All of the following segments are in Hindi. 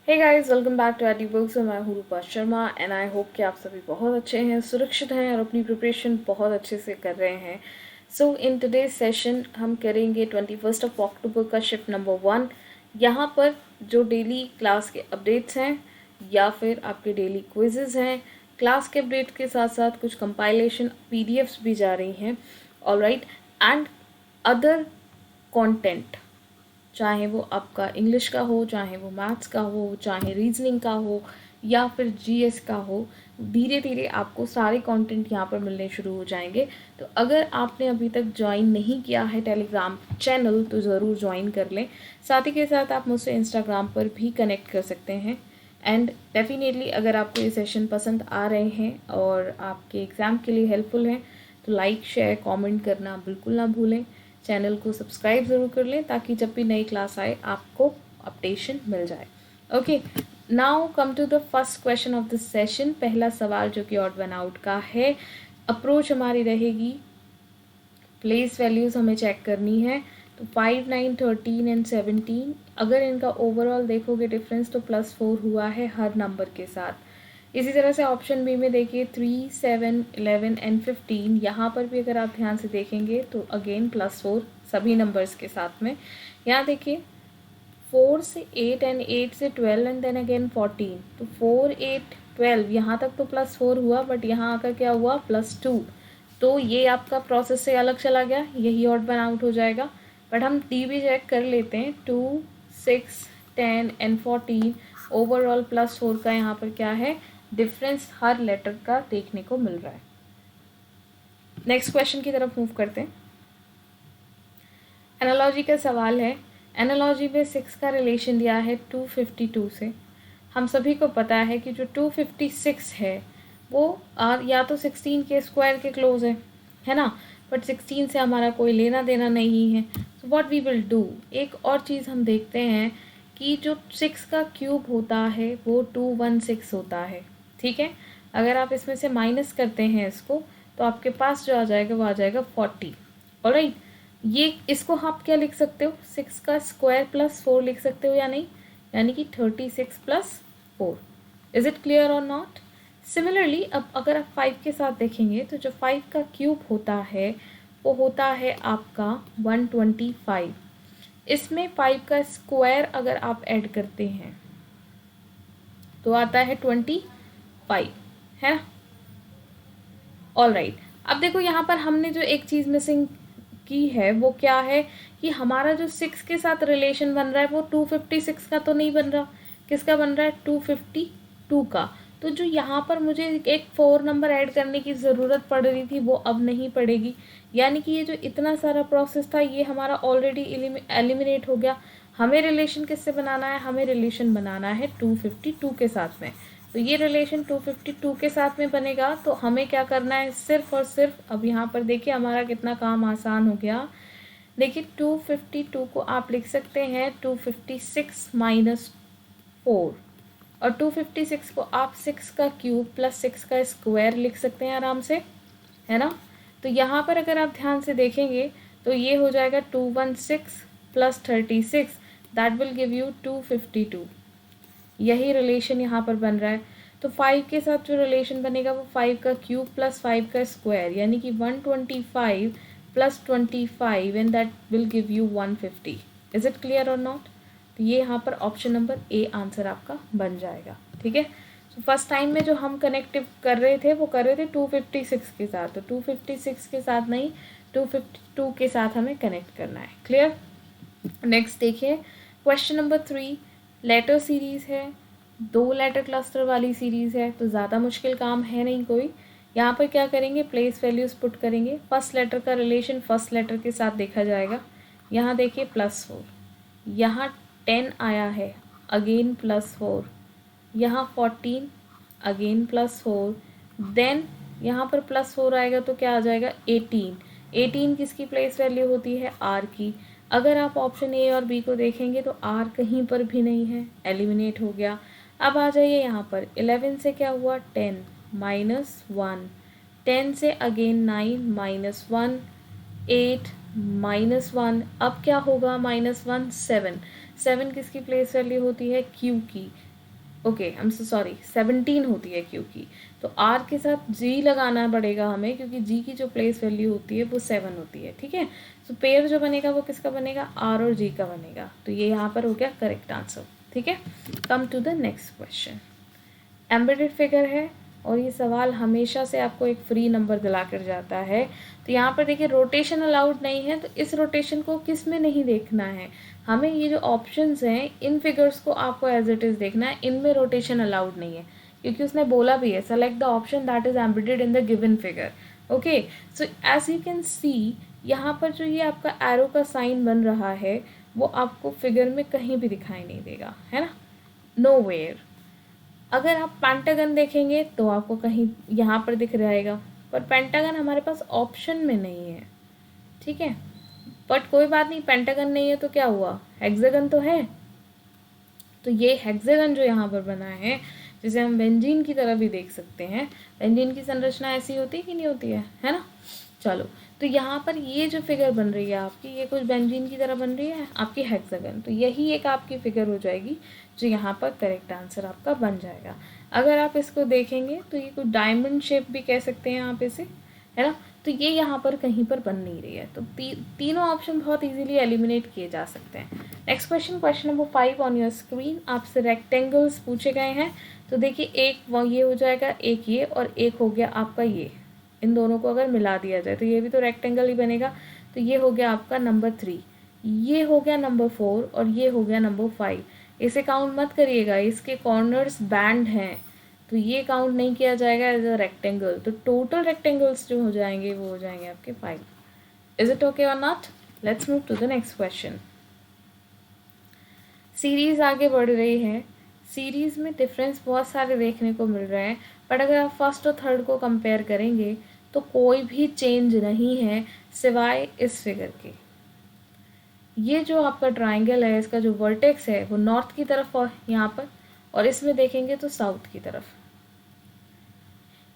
Hey guys, welcome back to AD books. मैं हूँ Rupa Sharma and I hope कि आप सभी बहुत अच्छे हैं, सुरक्षित हैं और अपनी प्रिपरेशन बहुत अच्छे से कर रहे हैं। सो इन टुडेज सेशन हम करेंगे 21 अक्टूबर का शिफ्ट नंबर 1। यहाँ पर जो डेली क्लास के अपडेट्स हैं या फिर आपके डेली क्विजेज हैं, क्लास के अपडेट के साथ साथ कुछ कंपाइलेशन पीडीएफ्स भी जा रही हैं, ऑलराइट, एंड अदर कंटेंट, चाहे वो आपका इंग्लिश का हो, चाहे वो मैथ्स का हो, चाहे रीजनिंग का हो या फिर जीएस का हो। धीरे धीरे आपको सारे कंटेंट यहाँ पर मिलने शुरू हो जाएंगे। तो अगर आपने अभी तक ज्वाइन नहीं किया है टेलीग्राम चैनल तो ज़रूर ज्वाइन कर लें। साथ ही के साथ आप मुझसे इंस्टाग्राम पर भी कनेक्ट कर सकते हैं। एंड डेफिनेटली अगर आपको ये सेशन पसंद आ रहे हैं और आपके एग्ज़ाम के लिए हेल्पफुल हैं तो लाइक शेयर कमेंट करना बिल्कुल ना भूलें। चैनल को सब्सक्राइब ज़रूर कर लें ताकि जब भी नई क्लास आए आपको अपडेशन मिल जाए। Okay, now come to the first question of this session. पहला सवाल जो कि ऑड वन आउट का है। अप्रोच हमारी रहेगी, प्लेस वैल्यूज़ हमें चेक करनी है। तो 5, 9, 13 एंड 17, अगर इनका ओवरऑल देखोगे डिफरेंस तो +4 हुआ है हर नंबर के साथ। इसी तरह से ऑप्शन बी में देखिए 3, 7, 11 एंड 15, यहाँ पर भी अगर आप ध्यान से देखेंगे तो अगेन +4 सभी नंबर्स के साथ में। यहाँ देखिए 4 से 8 एंड 8 से 12 एंड देन अगेन 14, तो 4, 8, 12 यहाँ तक तो +4 हुआ, बट यहाँ आकर क्या हुआ +2। तो ये आपका प्रोसेस से अलग चला गया, यही ऑड वन आउट हो जाएगा। बट हम डी भी चेक कर लेते हैं। 2, 6, 10 एंड 14 ओवरऑल +4 का यहाँ पर क्या है डिफरेंस हर लेटर का देखने को मिल रहा है। नेक्स्ट क्वेश्चन की तरफ मूव करते हैं। एनालॉजी का सवाल है। एनालॉजी में 6 का रिलेशन दिया है 252 से। हम सभी को पता है कि जो 256 है वो या तो 16 के स्क्वायर के क्लोज है ना, बट 16 से हमारा कोई लेना देना नहीं है। So what we will do, एक और चीज़ हम देखते हैं कि जो 6 का क्यूब होता है वो 216 होता है। ठीक है, अगर आप इसमें से माइनस करते हैं इसको तो आपके पास जो आ जाएगा वो आ जाएगा 40। ऑलराइट, ये इसको आप क्या लिख सकते हो, 6 का स्क्वायर +4 लिख सकते हो या नहीं, यानी कि 36 + 4। इज इट क्लियर और नॉट? सिमिलरली अब अगर आप 5 के साथ देखेंगे तो जो 5 का क्यूब होता है वो होता है आपका 125। इसमें 5 का स्क्वायर अगर आप ऐड करते हैं तो आता है 25, है ना। ऑलराइट, अब देखो यहाँ पर हमने जो एक चीज़ मिसिंग की है वो क्या है कि हमारा जो 6 के साथ रिलेशन बन रहा है वो 256 का तो नहीं बन रहा। किसका बन रहा है? 252 का। तो जो यहाँ पर मुझे एक 4 नंबर ऐड करने की ज़रूरत पड़ रही थी वो अब नहीं पड़ेगी, यानी कि ये जो इतना सारा प्रोसेस था ये हमारा ऑलरेडी एलिमिनेट हो गया। हमें रिलेशन किससे बनाना है? हमें रिलेशन बनाना है 252 के साथ में। तो ये रिलेशन 252 के साथ में बनेगा। तो हमें क्या करना है, सिर्फ और सिर्फ, अब यहाँ पर देखिए हमारा कितना काम आसान हो गया। देखिए 252 को आप लिख सकते हैं 256 - 4, और 256 को आप 6 का क्यूब + 6 का स्क्वायर लिख सकते हैं आराम से, है ना। तो यहाँ पर अगर आप ध्यान से देखेंगे तो ये हो जाएगा 216 + 36, दैट विल गिव यू 252। यही रिलेशन यहाँ पर बन रहा है। तो 5 के साथ जो रिलेशन बनेगा वो 5 का क्यूब + 5 का स्क्वायर, यानी कि 125 + 25 and that will give you 150। Is it clear और नॉट? तो ये यहाँ पर ऑप्शन नंबर ए आंसर आपका बन जाएगा। ठीक है, तो फर्स्ट टाइम में जो हम कनेक्टिव कर रहे थे वो कर रहे थे 256 के साथ, तो 256 के साथ नहीं 252 के साथ हमें कनेक्ट करना है। क्लियर? नेक्स्ट देखिए क्वेश्चन नंबर 3। लेटर सीरीज़ है, 2 लेटर क्लस्टर वाली सीरीज़ है, तो ज़्यादा मुश्किल काम है नहीं कोई। यहाँ पर क्या करेंगे, प्लेस वैल्यूज़ पुट करेंगे। फर्स्ट लेटर का रिलेशन फर्स्ट लेटर के साथ देखा जाएगा। यहाँ देखिए +4, यहाँ 10 आया है, अगेन +4, यहाँ 14, अगेन +4, देन यहाँ पर +4 आएगा तो क्या आ जाएगा 18। 18 किसकी प्लेस वैल्यू होती है? R की। अगर आप ऑप्शन ए और बी को देखेंगे तो R कहीं पर भी नहीं है, एलिमिनेट हो गया। अब आ जाइए यहाँ पर 11 से क्या हुआ 10 -1, 10 से अगेन 9 -1, 8 -1, अब क्या होगा -1 7। 7 किसकी प्लेस वैल्यू होती है? Q की। Okay, I am so sorry, 17 होती है क्यू की, तो आर के साथ जी लगाना पड़ेगा हमें, क्योंकि जी की जो प्लेस वैल्यू होती है वो 7 होती है, ठीक है। सो पेयर जो बनेगा वो किसका बनेगा, आर और जी का बनेगा, तो ये यहाँ पर हो गया करेक्ट आंसर, ठीक है। Come to the next question. Embedded figure है और ये सवाल हमेशा से आपको एक फ्री नंबर दिला कर जाता है। तो यहाँ पर देखिए रोटेशन अलाउड नहीं है, तो इस रोटेशन को किस में नहीं देखना है, हमें ये जो ऑप्शंस हैं इन फिगर्स को आपको एज इट इज़ देखना है, इनमें रोटेशन अलाउड नहीं है, क्योंकि उसने बोला भी है select the option that is embedded in the given figure. Okay, so as you can see यहाँ पर जो ये आपका एरो का साइन बन रहा है वो आपको फिगर में कहीं भी दिखाई नहीं देगा, है ना, नोवेयर। अगर आप पेंटागन देखेंगे तो आपको कहीं यहाँ पर दिख जाएगा, पर पेंटागन हमारे पास ऑप्शन में नहीं है, ठीक है। बट कोई बात नहीं, पेंटागन नहीं है तो क्या हुआ, हेक्सागन तो है। तो ये हेक्सागन जो यहाँ पर बना है, जिसे हम बेंजीन की तरह भी देख सकते हैं, बेंजीन की संरचना ऐसी होती है कि नहीं होती है ना। चलो, तो यहाँ पर ये जो फिगर बन रही है आपकी, ये कुछ बेंजीन की तरह बन रही है आपकी हेक्सागन, तो यही एक आपकी फिगर हो जाएगी जो यहाँ पर करेक्ट आंसर आपका बन जाएगा। अगर आप इसको देखेंगे तो ये कुछ डायमंड शेप भी कह सकते हैं आप इसे, है ना। तो ये यहाँ पर कहीं पर बन नहीं रही है, तो तीनों ऑप्शन बहुत इजीली एलिमिनेट किए जा सकते हैं। Next question, question number 5 on your screen, आपसे रेक्टेंगल्स पूछे गए हैं। तो देखिए एक ये हो जाएगा, एक ये, और एक हो गया आपका ये, इन दोनों को अगर मिला दिया जाए तो ये भी तो रेक्टेंगल ही बनेगा। तो ये हो गया आपका नंबर 3, ये हो गया नंबर 4 और ये हो गया नंबर 5। इसे काउंट मत करिएगा, इसके कॉर्नर्स बैंड हैं, तो ये काउंट नहीं किया जाएगा एज अ रेक्टेंगल। तो टोटल रेक्टेंगल्स जो हो जाएंगे वो हो जाएंगे आपके 5। इज इट ओके और not? Let's move to the next question. Series आगे बढ़ रही है, सीरीज में डिफरेंस बहुत सारे देखने को मिल रहे हैं, बट अगर आप फर्स्ट और थर्ड को कंपेयर करेंगे तो कोई भी चेंज नहीं है सिवाय इस फिगर के। ये जो आपका ट्राइंगल है, इसका जो वर्टेक्स है वो नॉर्थ की तरफ और यहाँ पर, और इसमें देखेंगे तो साउथ की तरफ।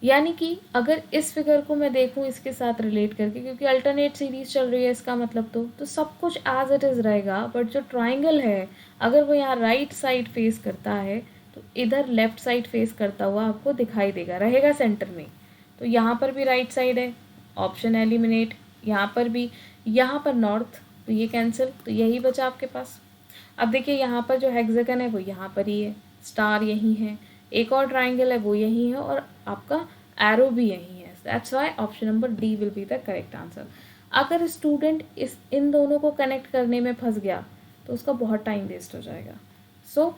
यानी कि अगर इस फिगर को मैं देखूं इसके साथ रिलेट करके, क्योंकि अल्टरनेट सीरीज चल रही है इसका मतलब तो सब कुछ एज इट इज़ रहेगा, बट जो ट्राइंगल है अगर वो यहाँ राइट साइड फेस करता है तो इधर लेफ्ट साइड फेस करता हुआ आपको दिखाई देगा, रहेगा सेंटर में। तो यहाँ पर भी राइट साइड है, ऑप्शन एलिमिनेट, यहाँ पर भी, यहाँ पर नॉर्थ, तो ये कैंसिल, तो यही बचा आपके पास। अब देखिए यहाँ पर जो हेक्सागन है वो यहाँ पर ही है, स्टार यहीं है, एक और ट्राइंगल है वो यहीं है, और आपका एरो भी यहीं है। That's why option number D will be the correct answer. अगर स्टूडेंट इन दोनों को कनेक्ट करने में फंस गया तो उसका बहुत टाइम वेस्ट हो जाएगा, सो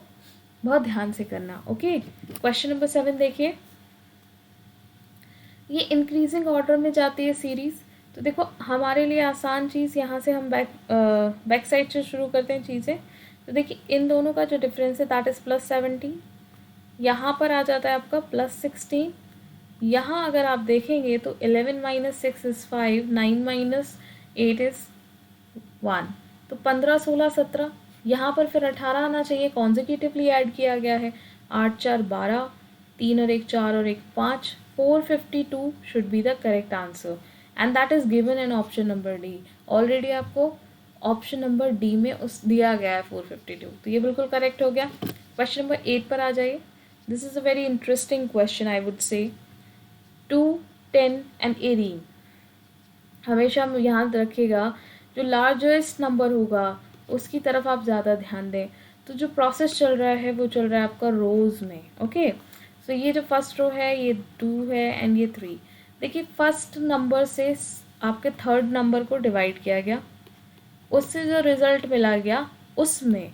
बहुत ध्यान से करना। ओके, क्वेश्चन नंबर 7 देखिए, ये इंक्रीजिंग ऑर्डर में जाती है सीरीज़। तो देखो हमारे लिए आसान चीज़, यहाँ से हम बैक साइड से शुरू करते हैं चीज़ें। तो देखिए इन दोनों का जो डिफरेंस है दैट इज़ +17, यहाँ पर आ जाता है आपका +16, यहाँ अगर आप देखेंगे तो 11 - 6 इज़ 5, 9 - 8 इज़ 1, तो 15, 16, 17, यहाँ पर फिर 18 आना चाहिए, कॉन्जिक्यूटिवली ऐड किया गया है, 8, 4, 12, 3 और 1 4 और 1 5, 452 should be the correct answer, and that is given in option number D. Already आपको ऑप्शन नंबर डी में उस दिया गया है 452, तो ये बिल्कुल करेक्ट हो गया। क्वेश्चन नंबर 8 पर आ जाइए। This is a very interesting question I would say. 2, 10 and 18, हमेशा याद रखिएगा जो लार्जेस्ट नंबर होगा उसकी तरफ आप ज़्यादा ध्यान दें। तो जो प्रोसेस चल रहा है वो चल रहा है आपका रोज़ में। ओके, सो ये जो फर्स्ट रो है ये 2 है एंड ये 3। देखिए फर्स्ट नंबर से आपके थर्ड नंबर को डिवाइड किया गया, उससे जो रिज़ल्ट मिला गया उसमें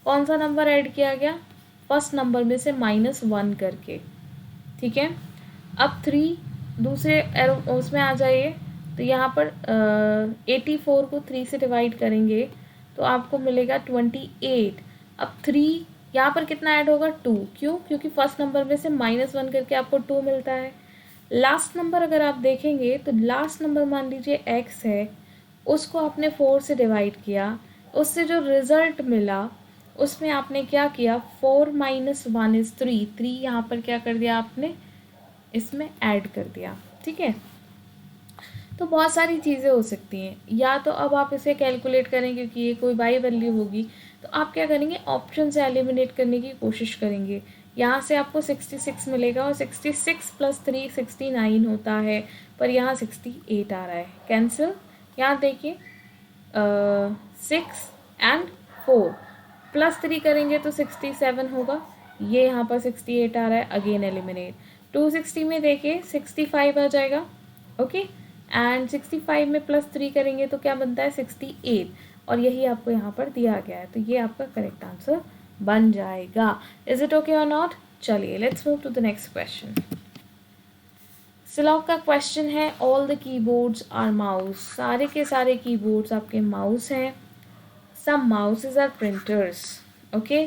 कौन सा नंबर ऐड किया गया, फर्स्ट नंबर में से -1 करके, ठीक है। अब 3 दूसरे उसमें आ जाइए, तो यहाँ पर 84 को 3 से डिवाइड करेंगे तो आपको मिलेगा 28। अब 3 यहाँ पर कितना ऐड होगा, 2, क्यों, क्योंकि फर्स्ट नंबर में से -1 करके आपको 2 मिलता है। लास्ट नंबर अगर आप देखेंगे तो लास्ट नंबर मान लीजिए x है, उसको आपने 4 से डिवाइड किया, उससे जो रिज़ल्ट मिला उसमें आपने क्या किया, 4 - 1 इज़ 3, 3 यहाँ पर क्या कर दिया आपने, इसमें ऐड कर दिया, ठीक है। तो बहुत सारी चीज़ें हो सकती हैं, या तो अब आप इसे कैलकुलेट करें क्योंकि ये कोई बाई वैल्यू होगी, तो आप क्या करेंगे, ऑप्शन से एलिमिनेट करने की कोशिश करेंगे। यहाँ से आपको 66 मिलेगा और 66 प्लस 3 69 होता है, पर यहाँ 68 आ रहा है, कैंसिल। यहाँ देखिए 6 एंड 4 प्लस 3 करेंगे तो 67 होगा, ये यहाँ पर 68 आ रहा है, अगेन एलिमिनेट। 260 में देखिए 65 आ जाएगा, ओके, एंड 65 में प्लस 3 करेंगे तो क्या बनता है 68, और यही आपको यहाँ पर दिया गया है, तो ये आपका करेक्ट आंसर बन जाएगा। इज इट ओके और नॉट? चलिए let's move to the next question. सिलॉक का क्वेश्चन है, all the keyboards are mouse, सारे के सारे कीबोर्ड्स आपके माउस हैं, some mouses are printers, okay.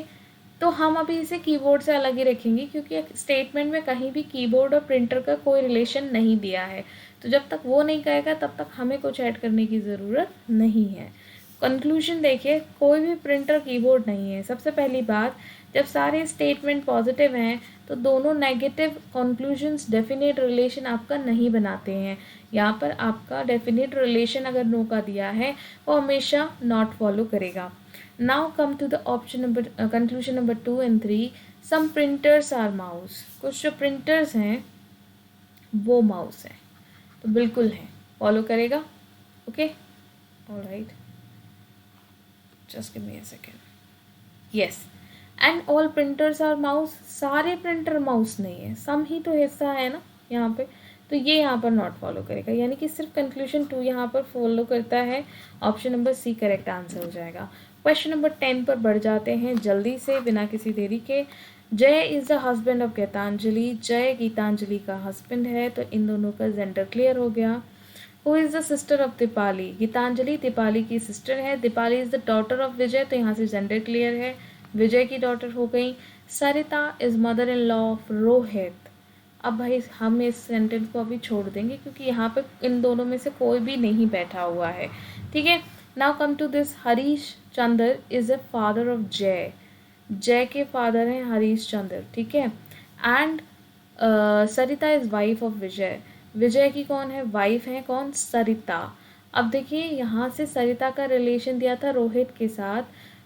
तो हम अभी इसे कीबोर्ड से अलग ही रखेंगे क्योंकि स्टेटमेंट में कहीं भी कीबोर्ड और प्रिंटर का कोई रिलेशन नहीं दिया है, तो जब तक वो नहीं कहेगा तब तक हमें कुछ ऐड करने की ज़रूरत नहीं है। कंक्लूजन देखिए, कोई भी प्रिंटर कीबोर्ड नहीं है। सबसे पहली बात, जब सारे स्टेटमेंट पॉजिटिव हैं तो दोनों नेगेटिव कंक्लूजन्स डेफिनेट रिलेशन आपका नहीं बनाते हैं। यहाँ पर आपका डेफिनेट रिलेशन अगर नो का दिया है वो हमेशा नॉट फॉलो करेगा। Now come to the option number conclusion number 2 and 3, some printers are mouse, कुछ जो प्रिंटर्स हैं वो माउस हैं, तो बिल्कुल है, फॉलो करेगा, okay, alright, just give me a second. Yes, and all printers are mouse, सारे प्रिंटर माउस नहीं है, सम ही तो हिस्सा है ना यहाँ पे, तो ये यहाँ पर नॉट फॉलो करेगा, यानी कि सिर्फ कंक्लूजन 2 यहाँ पर फॉलो करता है। Option number C correct answer हो जाएगा। क्वेश्चन नंबर 10 पर बढ़ जाते हैं जल्दी से बिना किसी देरी के। Jay is the husband of Geetanjali, Jay Geetanjali का हस्बैंड है, तो इन दोनों का जेंडर क्लियर हो गया। Who is the sister of Deepali, Geetanjali Deepali की सिस्टर है, Deepali is the daughter of Vijay, तो यहाँ से जेंडर क्लियर है, विजय की डॉटर हो गई। Sarita is mother in law of Rohit. अब भाई हम इस सेंटेंस को अभी छोड़ देंगे क्योंकि यहाँ पे इन दोनों में से कोई भी नहीं बैठा हुआ है, ठीक है। Now come to this, Harish Chandra is a father of Jay, Jay के फादर हैं हरीश चंद्र, ठीक है। And Sarita is wife of Vijay, Vijay की कौन है वाइफ है, कौन, सरिता। अब देखिए यहाँ से सरिता का रिलेशन दिया था रोहित के साथ,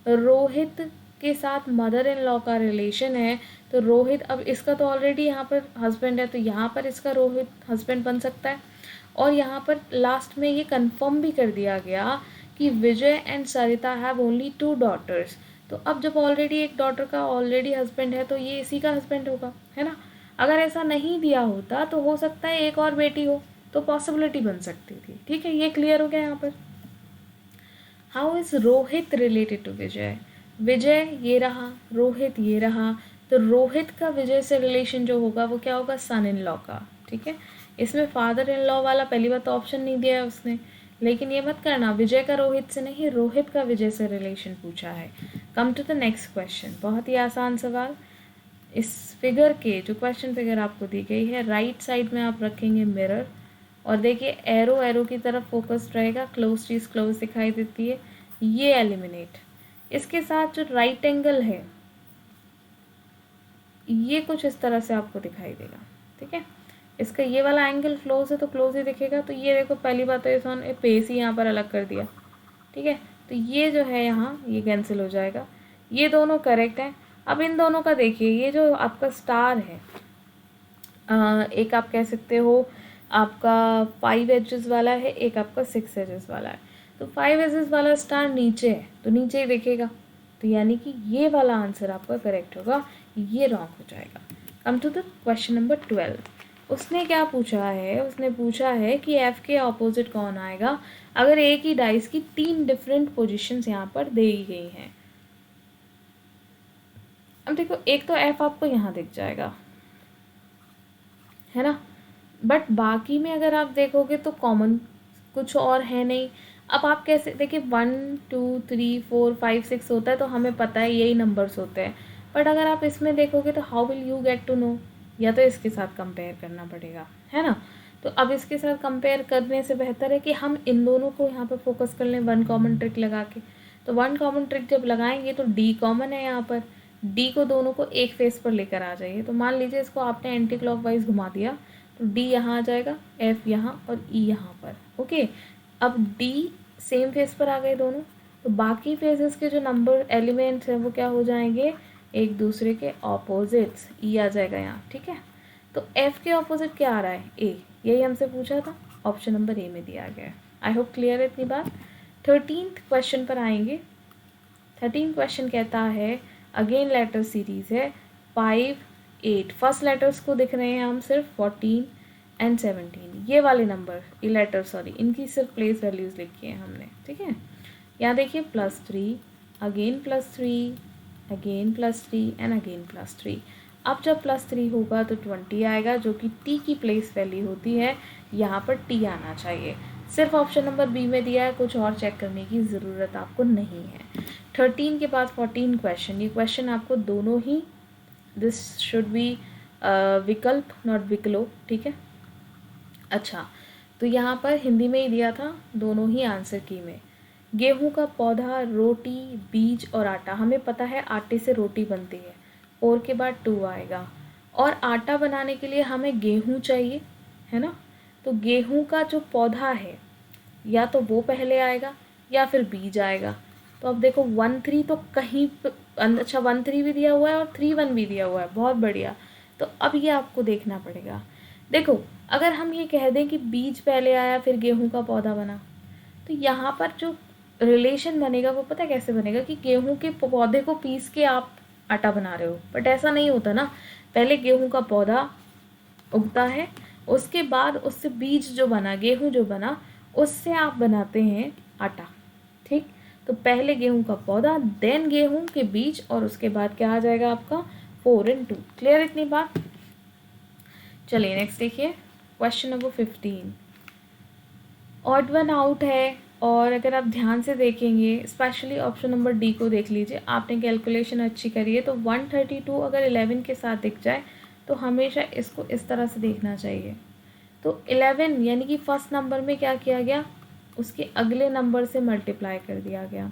रोहित के साथ मदर इन लॉ का रिलेशन है, तो रोहित, अब इसका तो ऑलरेडी यहाँ पर हस्बैंड है तो यहाँ पर इसका रोहित हस्बैंड बन सकता है। और यहाँ पर लास्ट में ये कंफर्म भी कर दिया गया कि Vijay and Sarita have only 2 daughters, तो अब जब ऑलरेडी एक डॉटर का ऑलरेडी हस्बैंड है तो ये इसी का हस्बैंड होगा, है ना। अगर ऐसा नहीं दिया होता तो हो सकता है एक और बेटी हो, तो पॉसिबिलिटी बन सकती थी, ठीक है। ये क्लियर हो गया यहाँ पर। How is Rohit related to Vijay, Vijay ये रहा, रोहित ये रहा, तो रोहित का विजय से रिलेशन जो होगा वो क्या होगा, सन इन लॉ का, ठीक है। इसमें फादर इन लॉ वाला पहली बार तो ऑप्शन नहीं दिया है उसने, लेकिन ये मत करना विजय का रोहित से नहीं, रोहित का विजय से रिलेशन पूछा है। Come to the next question, बहुत ही आसान सवाल। इस फिगर के जो क्वेश्चन फिगर आपको दी गई है, राइट साइड में आप रखेंगे मिरर, और देखिए एरो एरो की तरफ फोकस्ड रहेगा, क्लोज चीज़ क्लोज दिखाई देती है, ये एलिमिनेट। इसके साथ जो राइट एंगल है ये कुछ इस तरह से आपको दिखाई देगा, ठीक है। इसका ये वाला एंगल क्लोज है तो क्लोज ही दिखेगा, तो ये देखो पहली बात तो इसने पेस ही यहाँ पर अलग कर दिया, ठीक है, तो ये जो है यहाँ ये कैंसिल हो जाएगा, ये दोनों करेक्ट हैं। अब इन दोनों का देखिए, ये जो आपका स्टार है, एक आप कह सकते हो आपका 5 एजेस वाला है, एक आपका 6 एजेस वाला है, तो 5 एजेस वाला स्टार नीचे है तो नीचे ही दिखेगा, तो यानी कि ये वाला आंसर आपका करेक्ट होगा, ये रॉन्ग हो जाएगा। Come to the question number 12, उसने क्या पूछा है, उसने पूछा है कि एफ के ऑपोजिट कौन आएगा अगर एक ही डाइस की 3 डिफरेंट पोजीशंस यहाँ पर दी गई हैं। अब देखो एक तो एफ आपको यहाँ दिख जाएगा, है ना, बट बाकी में अगर आप देखोगे तो कॉमन कुछ और है नहीं। अब आप कैसे देखिए 1 2 3 4 5 6 होता है तो हमें पता है यही नंबर्स होते हैं, बट अगर आप इसमें देखोगे तो how will you get to know, या तो इसके साथ कंपेयर करना पड़ेगा, है ना। तो अब इसके साथ कंपेयर करने से बेहतर है कि हम इन दोनों को यहाँ पर फोकस कर लें वन कॉमन ट्रिक लगा के। तो वन कॉमन ट्रिक जब लगाएंगे तो डी कॉमन है यहाँ पर, डी को दोनों को एक फेस पर लेकर आ जाइए। तो मान लीजिए इसको आपने एंटी क्लॉकवाइज घुमा दिया तो डी यहाँ आ जाएगा, एफ यहाँ और ई यहाँ पर, ओके। अब डी सेम फेस पर आ गए दोनों, तो बाकी फेजेस के जो नंबर एलिमेंट्स हैं वो क्या हो जाएंगे, एक दूसरे के ऑपोजिट्स, ई आ जाएगा यहाँ, ठीक है। तो एफ के ऑपोजिट क्या आ रहा है, ए, यही हमसे पूछा था, ऑप्शन नंबर ए में दिया गया है। आई होप क्लियर है इतनी बात। 13th क्वेश्चन पर आएंगे। 13th क्वेश्चन कहता है, अगेन लेटर सीरीज है 5, 8, फर्स्ट लेटर्स को दिख रहे हैं हम सिर्फ 14 एंड 17, ये वाले नंबर ये लेटर सॉरी इनकी सिर्फ प्लेस वैल्यूज लिखी है हमने, ठीक है। यहाँ देखिए +3, अगेन +3, अगेन +3 एंड अगेन +3। अब जब +3 होगा तो 20 आएगा, जो कि t की प्लेस वैल्यू होती है, यहाँ पर t आना चाहिए। सिर्फ ऑप्शन नंबर बी में दिया है, कुछ और चेक करने की ज़रूरत आपको नहीं है। 13 के बाद 14 क्वेश्चन, ये क्वेश्चन आपको दोनों ही, दिस शुड बी विकल्प नॉट विकलो, ठीक है। अच्छा, तो यहाँ पर हिंदी में ही दिया था, दोनों ही आंसर की में। गेहूं का पौधा, रोटी, बीज और आटा, हमें पता है आटे से रोटी बनती है, 4 के बाद 2 आएगा। और आटा बनाने के लिए हमें गेहूं चाहिए, है ना। तो गेहूं का जो पौधा है या तो वो पहले आएगा या फिर बीज आएगा। तो अब देखो 1 3 तो कहीं अच्छा 1 3 भी दिया हुआ है और 3 1 भी दिया हुआ है, बहुत बढ़िया। तो अब ये आपको देखना पड़ेगा। देखो अगर हम ये कह दें कि बीज पहले आया फिर गेहूं का पौधा बना, तो यहाँ पर जो रिलेशन बनेगा वो पता है कैसे बनेगा, कि गेहूं के पौधे को पीस के आप आटा बना रहे हो, बट ऐसा नहीं होता ना। पहले गेहूं का पौधा उगता है, उसके बाद उससे बीज जो बना, गेहूं जो बना, उससे आप बनाते हैं आटा, ठीक। तो पहले गेहूं का पौधा, देन गेहूं के बीज, और उसके बाद क्या आ जाएगा आपका 4 and 2। क्लियर इतनी बात। चलिए नेक्स्ट देखिए, question number 15। Odd one out है, और अगर आप ध्यान से देखेंगे, स्पेशली ऑप्शन नंबर डी को देख लीजिए, आपने कैलकुलेशन अच्छी करी है, तो 132 अगर 11 के साथ दिख जाए तो हमेशा इसको इस तरह से देखना चाहिए। तो 11 यानी कि फर्स्ट नंबर में क्या किया गया, उसके अगले नंबर से मल्टीप्लाई कर दिया गया।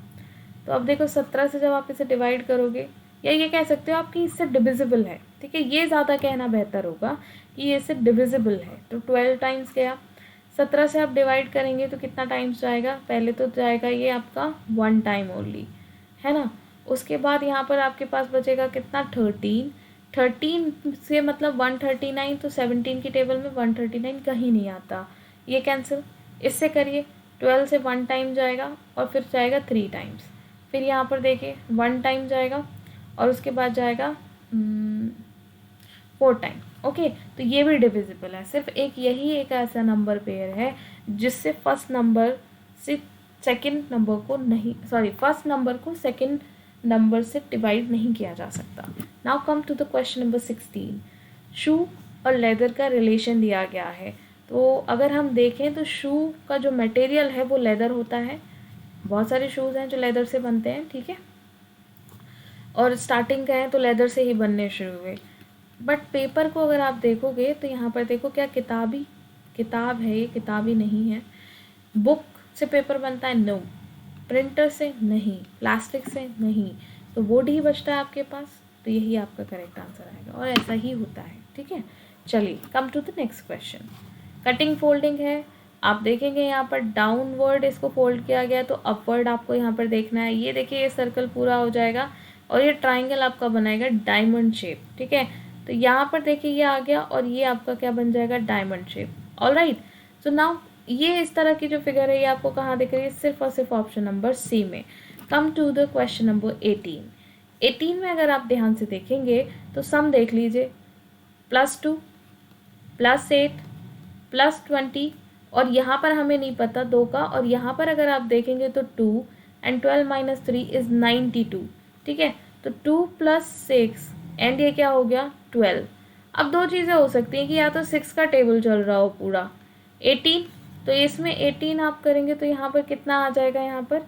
तो अब देखो 17 से जब आप इसे डिवाइड करोगे, या ये कह सकते हो आप कि इससे डिविजिबल है, ठीक है, ये ज़्यादा कहना बेहतर होगा कि ये इससे डिविजिबल है। तो 12 टाइम्स गया, 17 से आप डिवाइड करेंगे तो कितना टाइम्स जाएगा, पहले तो जाएगा ये आपका 1 टाइम ओनली, है ना। उसके बाद यहाँ पर आपके पास बचेगा कितना 13, 13 से मतलब 139, तो 17 की टेबल में 139 कहीं नहीं आता, ये कैंसिल। इससे करिए, 12 से 1 टाइम जाएगा और फिर जाएगा 3 टाइम्स, फिर यहाँ पर देखिए 1 टाइम जाएगा और उसके बाद जाएगा 4 टाइम। ओके, तो ये भी डिविजिबल है। सिर्फ एक यही एक ऐसा नंबर पेयर है जिससे फर्स्ट नंबर से सेकंड नंबर को नहीं, सॉरी फर्स्ट नंबर को सेकंड नंबर से डिवाइड नहीं किया जा सकता। Now come to the question number 16। Shoe और लेदर का रिलेशन दिया गया है। तो अगर हम देखें तो शू का जो मटेरियल है वो लेदर होता है, बहुत सारे शूज़ हैं जो लेदर से बनते हैं, ठीक है, और स्टार्टिंग का है तो लेदर से ही बनने शुरू हुए। बट पेपर को अगर आप देखोगे तो यहाँ पर देखो क्या किताबी किताब है, ये किताबी नहीं है। बुक से पेपर बनता है, नो। प्रिंटर से नहीं, प्लास्टिक से नहीं, तो वुड ही बचता है आपके पास, तो यही आपका करेक्ट आंसर आएगा, और ऐसा ही होता है, ठीक है। चलिए come to the next question. Cutting folding है, आप देखेंगे यहाँ पर डाउनवर्ड इसको फोल्ड किया गया, तो अपवर्ड आपको यहाँ पर देखना है। ये देखिए ये सर्कल पूरा हो जाएगा और ये ट्राइंगल आपका बनाएगा डायमंड शेप, ठीक है। तो यहाँ पर देखिए ये आ गया और ये आपका क्या बन जाएगा, diamond shape. Alright, so now ये इस तरह की जो फिगर है ये आपको कहाँ दिख रही है, सिर्फ और सिर्फ ऑप्शन नंबर सी में। Come to the question number 18। 18 में अगर आप ध्यान से देखेंगे तो सम देख लीजिए, +2 +8 +20, और यहाँ पर हमें नहीं पता 2 का, और यहाँ पर अगर आप देखेंगे तो 2 एंड 12 - 3 इज़ 92, ठीक है। तो 2 + 6 एंड ये क्या हो गया 12। अब दो चीज़ें हो सकती हैं कि या तो 6 का टेबल चल रहा हो पूरा, 18, तो इसमें 18 आप करेंगे तो यहाँ पर कितना आ जाएगा, यहाँ पर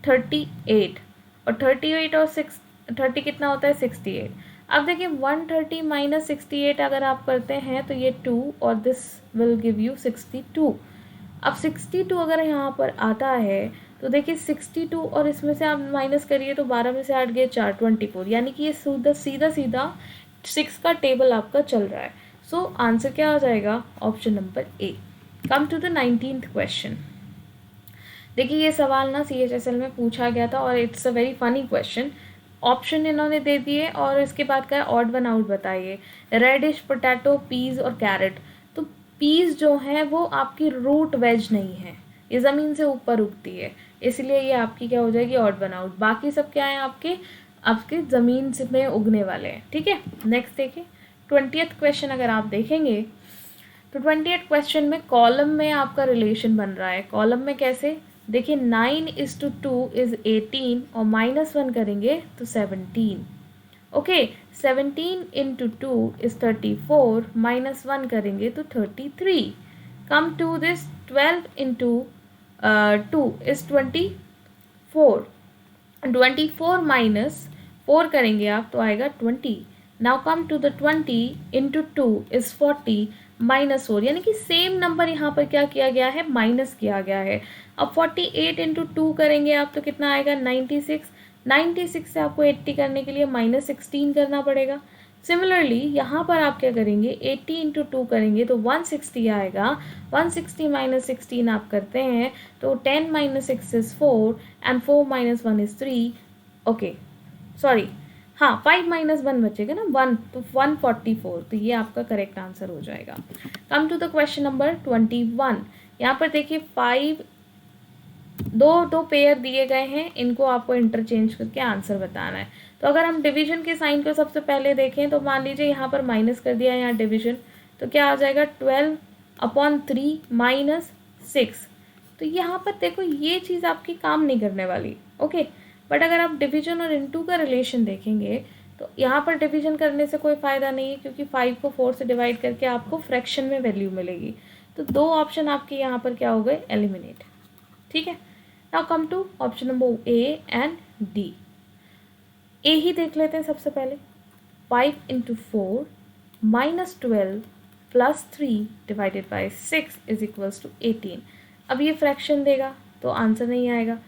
38, और 38 और 6 30 कितना होता है 68। अब देखिए 130 - 68 अगर आप करते हैं तो ये 2 और दिस विल गिव यू 62। अब 62 अगर यहाँ पर आता है तो देखिए 62 और इसमें से आप माइनस करिए तो 12 में से 8 गए 4, 24, यानी कि ये सीधा सीधा 6 का टेबल आपका चल रहा है। सो आंसर क्या आ जाएगा, option number A. Come to the 19th question. देखिए ये सवाल ना CHSL में पूछा गया था और it's a very funny question. Option इन्होंने दे दिए और इसके बाद का ऑड वन आउट बताइए। रेडिश, पोटैटो, पीज और कैरेट। तो पीज जो है वो आपकी रूट वेज नहीं है, ये ज़मीन से ऊपर उगती है, इसलिए ये आपकी क्या हो जाएगी, ऑड वन आउट। बाकी सब क्या है आपके आपके ज़मीन से में उगने वाले हैं। ठीक है, नेक्स्ट देखिए 20th क्वेश्चन अगर आप देखेंगे तो 20th क्वेश्चन में कॉलम में आपका रिलेशन बन रहा है। कॉलम में कैसे, देखिए 9:2 इज 18 और -1 करेंगे तो 17। ओके, 17 इंटू 2 इज 34, -1 करेंगे तो 33। Come to this 12 into 2 is 24, 24 minus 4 करेंगे आप तो आएगा 20। Now come to the 20 into 2 is 40 -4, यानी कि सेम नंबर यहाँ पर क्या किया गया है, माइनस किया गया है। अब 48 इंटू 2 करेंगे आप तो कितना आएगा, 96। 96 से आपको 80 करने के लिए -16 करना पड़ेगा। सिमिलरली यहाँ पर आप क्या करेंगे, 80 इंटू 2 करेंगे तो 160 आएगा। 160 माइनस 16 आप करते हैं तो 10 minus 6 is 4 and 4 minus 1 is 3। Okay sorry, हाँ 5 माइनस 1 बचेगा ना 1, तो 144, तो ये आपका करेक्ट आंसर हो जाएगा। Come to the question number 21। यहाँ पर देखिए 5 दो पेयर दिए गए हैं, इनको आपको इंटरचेंज करके आंसर बताना है। तो अगर हम डिवीजन के साइन को सबसे पहले देखें तो मान लीजिए यहाँ पर माइनस कर दिया, यहाँ डिवीजन, तो क्या आ जाएगा 12/3 -6। तो यहाँ पर देखो ये चीज़ आपकी काम नहीं करने वाली। ओके, बट अगर आप डिवीजन और इनटू का रिलेशन देखेंगे तो यहाँ पर डिवीजन करने से कोई फ़ायदा नहीं है, क्योंकि 5 को 4 से डिवाइड करके आपको फ्रैक्शन में वैल्यू मिलेगी। तो दो ऑप्शन आपके यहाँ पर क्या हो गए, एलिमिनेट। ठीक है, now come to option number A and D. A ही देख लेते हैं सबसे पहले। 5 into 4 -12 plus 3 divided by 6 is equals to 18। अब ये फ्रैक्शन देगा तो आंसर नहीं आएगा।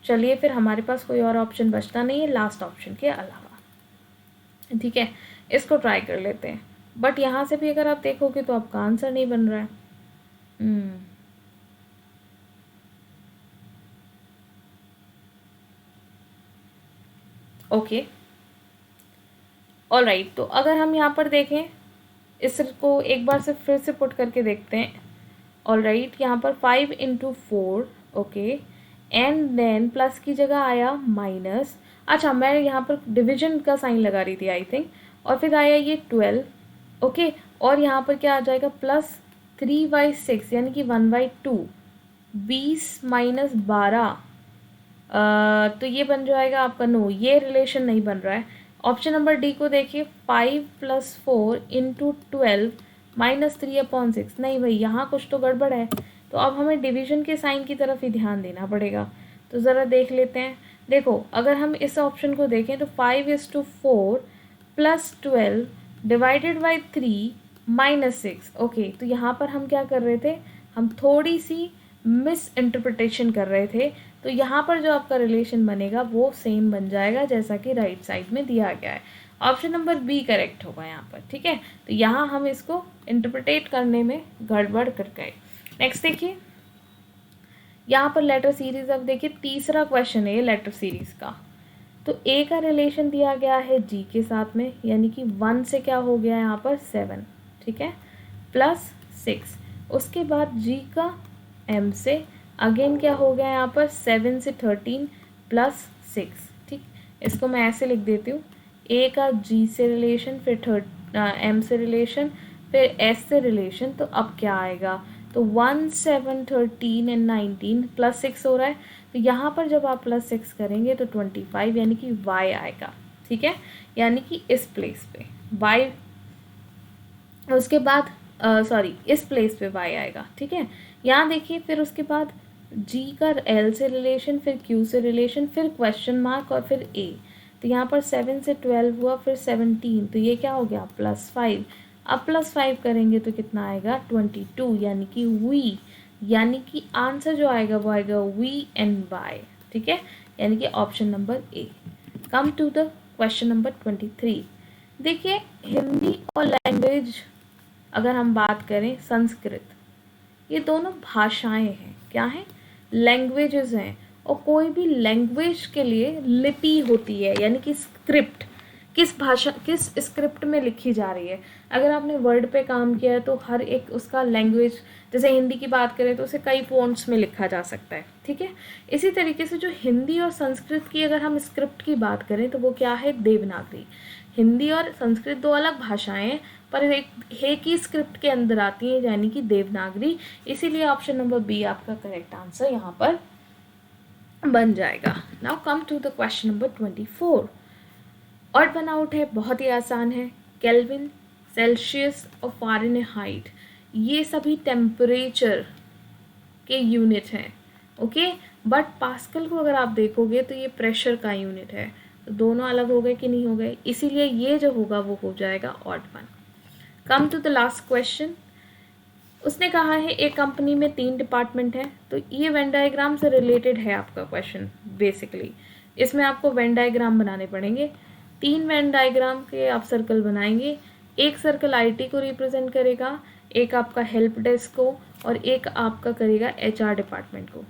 चलिए फिर हमारे पास कोई और ऑप्शन बचता नहीं है लास्ट ऑप्शन के अलावा। ठीक है, इसको ट्राई कर लेते हैं, बट यहाँ से भी अगर आप देखोगे तो आपका आंसर नहीं बन रहा है। ओके ऑलराइट, तो अगर हम यहाँ पर देखें इसको एक बार से फिर से पुट करके देखते हैं। ऑलराइट, यहाँ पर 5 into 4, okay, and then plus की जगह आया माइनस। अच्छा, मैं यहाँ पर डिवीजन का साइन लगा रही थी आई थिंक, और फिर आया ये 12, ओके, और यहाँ पर क्या आ जाएगा प्लस 3/6 यानी कि 1/2, 20 माइनस 12, तो ये बन जाएगा आपका, नो ये रिलेशन नहीं बन रहा है। ऑप्शन नंबर डी को देखिए, 5 + 4 इंटू 12 -3/6, नहीं भाई यहाँ कुछ तो गड़बड़ है। तो अब हमें डिवीजन के साइन की तरफ ही ध्यान देना पड़ेगा। तो ज़रा देख लेते हैं। देखो अगर हम इस ऑप्शन को देखें तो 5:4 + 12 डिवाइडेड बाई 3 -6। ओके, तो यहाँ पर हम क्या कर रहे थे, हम थोड़ी सी मिस इंटरप्रिटेशन कर रहे थे। तो यहाँ पर जो आपका रिलेशन बनेगा वो सेम बन जाएगा जैसा कि राइट साइड में दिया गया है। ऑप्शन नंबर बी करेक्ट होगा यहाँ पर। ठीक है, तो यहाँ हम इसको इंटरप्रिटेट करने में गड़बड़ कर गए। नेक्स्ट देखिए, यहाँ पर लेटर सीरीज, अब देखिए तीसरा क्वेश्चन है ये लेटर सीरीज का। तो ए का रिलेशन दिया गया है जी के साथ में, यानी कि 1 से क्या हो गया यहाँ पर 7, ठीक है, प्लस 6। उसके बाद जी का एम से अगेन क्या हो गया यहाँ पर 7 से 13 प्लस 6। ठीक, इसको मैं ऐसे लिख देती हूँ, ए का जी से रिलेशन, फिर एम से रिलेशन, फिर एस से रिलेशन। तो अब क्या आएगा, तो 1 7 13 एंड 19 प्लस 6 हो रहा है। तो यहाँ पर जब आप प्लस 6 करेंगे तो 25 यानी कि y आएगा। ठीक है, यानी कि इस प्लेस पे y, उसके बाद सॉरी इस प्लेस पे y आएगा। ठीक है, यहाँ देखिए फिर उसके बाद g का l से रिलेशन, फिर q से रिलेशन, फिर क्वेश्चन मार्क और फिर a। तो यहाँ पर 7 से 12 हुआ, फिर 17, तो ये क्या हो गया +5। अब +5 करेंगे तो कितना आएगा 22, यानी कि v, यानी कि आंसर जो आएगा वो आएगा v एंड y। ठीक है, यानी कि option number A. Come to the question number 23। देखिए हिंदी और लैंग्वेज अगर हम बात करें, संस्कृत, ये दोनों भाषाएं हैं। क्या हैं, लैंग्वेजेस हैं, और कोई भी लैंग्वेज के लिए लिपि होती है, यानी कि स्क्रिप्ट, किस स्क्रिप्ट में लिखी जा रही है। अगर आपने वर्ड पे काम किया है तो हर एक उसका लैंग्वेज, जैसे हिंदी की बात करें तो उसे कई फ़ॉन्ट्स में लिखा जा सकता है, ठीक है। इसी तरीके से जो हिंदी और संस्कृत की अगर हम स्क्रिप्ट की बात करें तो वो क्या है, देवनागरी। हिंदी और संस्कृत दो अलग भाषाएं हैं, पर एक ही स्क्रिप्ट के अंदर आती है, यानी कि देवनागरी। इसीलिए ऑप्शन नंबर बी आपका करेक्ट आंसर यहाँ पर बन जाएगा। Now come to the question number 24। और वन आउट है, बहुत ही आसान है। केल्विन, सेल्सियस और फ़ारेनहाइट, ये सभी टेम्परेचर के यूनिट हैं, ओके। बट पास्कल को अगर आप देखोगे तो ये प्रेशर का यूनिट है, तो दोनों अलग हो गए कि नहीं हो गए, इसीलिए ये जो होगा वो हो जाएगा odd one. Come to the last question. उसने कहा है एक कंपनी में 3 डिपार्टमेंट हैं, तो ये वेन डायग्राम से रिलेटेड है आपका क्वेश्चन बेसिकली। इसमें आपको वेन डायग्राम बनाने पड़ेंगे। 3 वेन डायग्राम के आप सर्कल बनाएंगे। एक सर्कल आईटी को रिप्रेजेंट करेगा, एक आपका हेल्प डेस्क को, और एक आपका करेगा एचआर डिपार्टमेंट को।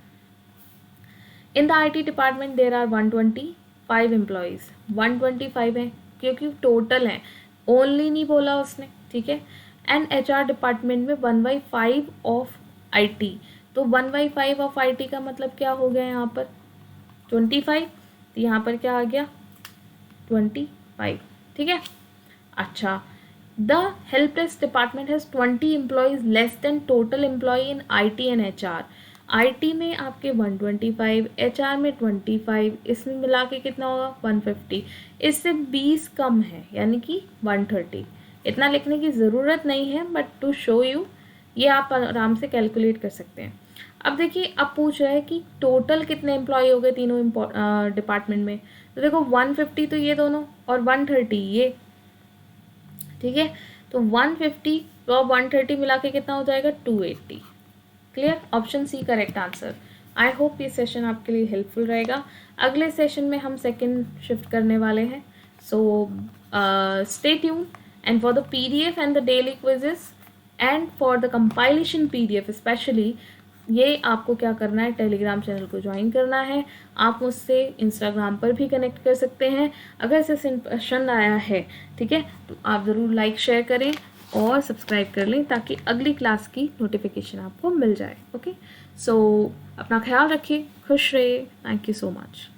In the IT department there are 125 employees. 125 हैं क्योंकि टोटल हैं, ओनली नहीं बोला उसने, ठीक है। एंड एचआर डिपार्टमेंट में 1/5 ऑफ आईटी, तो 1/5 ऑफ आईटी का मतलब क्या हो गया यहाँ पर 25, तो यहाँ पर क्या आ गया 25, ठीक है। अच्छा, the help desk department has 20 employees less than total employee in IT and HR. IT में आपके 125, एचआर में 25, इसमें मिला के कितना होगा 150, इससे 20 कम है, यानी कि 130। इतना लिखने की ज़रूरत नहीं है, बट टू शो यू ये आप आराम से कैलकुलेट कर सकते हैं। अब देखिए, अब पूछ रहा है कि टोटल कितने एम्प्लॉय हो गए तीनों डिपार्टमेंट में, तो देखो 150 तो ये दोनों और 130 ये, ठीक है। तो 150 और 130 मिला के कितना हो जाएगा 280। Clear, option C correct answer. I hope ये सेशन आपके लिए हेल्पफुल रहेगा। अगले सेशन में हम सेकंड शिफ्ट करने वाले हैं, so stay tune. And for the PDF and the daily quizzes and for the compilation PDF specially, ये आपको क्या करना है, टेलीग्राम चैनल को ज्वाइन करना है। आप मुझसे इंस्टाग्राम पर भी कनेक्ट कर सकते हैं। अगर सेशन पसंद आया है, ठीक है, तो आप ज़रूर लाइक शेयर करें और सब्सक्राइब कर लें ताकि अगली क्लास की नोटिफिकेशन आपको मिल जाए, ओके। सो अपना ख्याल रखिए, खुश रहिए, थैंक यू सो मच।